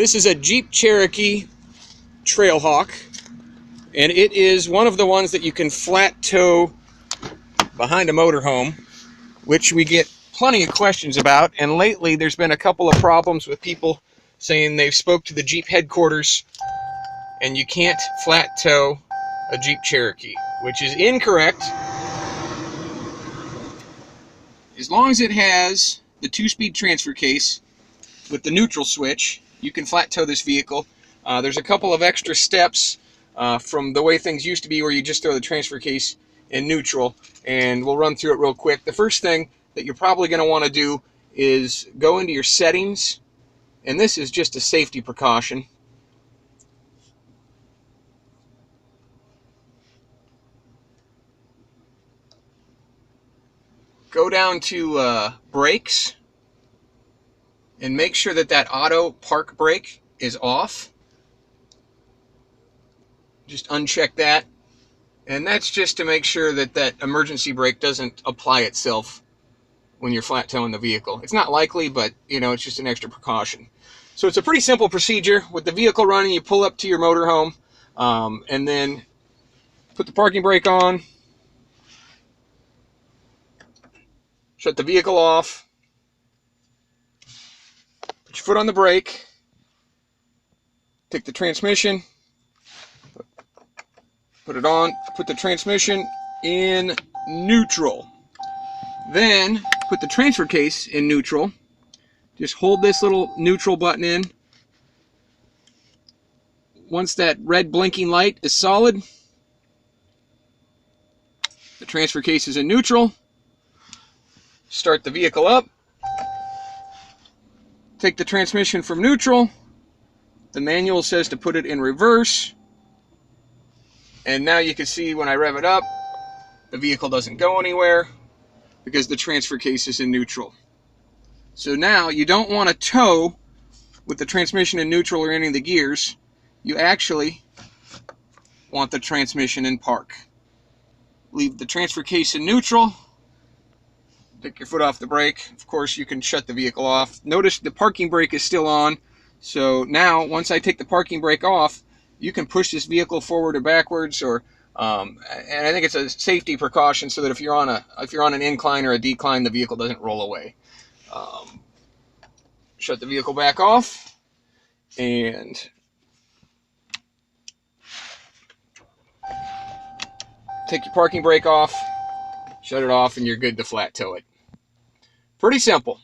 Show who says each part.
Speaker 1: This is a Jeep Cherokee Trailhawk, and it is one of the ones that you can flat tow behind a motorhome, which we get plenty of questions about. And lately there's been a couple of problems with people saying they've spoke to the Jeep headquarters and you can't flat tow a Jeep Cherokee, which is incorrect. As long as it has the 2-speed transfer case with the neutral switch, you can flat tow this vehicle. There's a couple of extra steps from the way things used to be, where you just throw the transfer case in neutral, and we'll run through it real quick. The first thing that you're probably going to want to do is go into your settings, and this is just a safety precaution. Go down to brakes and make sure that that auto park brake is off. Just uncheck that, and that's just to make sure that that emergency brake doesn't apply itself when you're flat towing the vehicle. It's not likely, but it's just an extra precaution. So it's a pretty simple procedure. With the vehicle running, you pull up to your motorhome, and then put the parking brake on, shut the vehicle off, put your foot on the brake, take the transmission, put it on, put the transmission in neutral. Then put the transfer case in neutral. Just hold this little neutral button in. Once that red blinking light is solid, the transfer case is in neutral. Start the vehicle up. Take the transmission from neutral. The manual says to put it in reverse. And now you can see when I rev it up, the vehicle doesn't go anywhere because the transfer case is in neutral. So now you don't want to tow with the transmission in neutral or any of the gears. You actually want the transmission in park. Leave the transfer case in neutral. Take your foot off the brake. Of course, you can shut the vehicle off. Notice the parking brake is still on. So now, once I take the parking brake off, you can push this vehicle forward or backwards, or and I think it's a safety precaution so that if you're on an incline or a decline, the vehicle doesn't roll away. Shut the vehicle back off, and take your parking brake off, shut it off, and you're good to flat tow it. Pretty simple.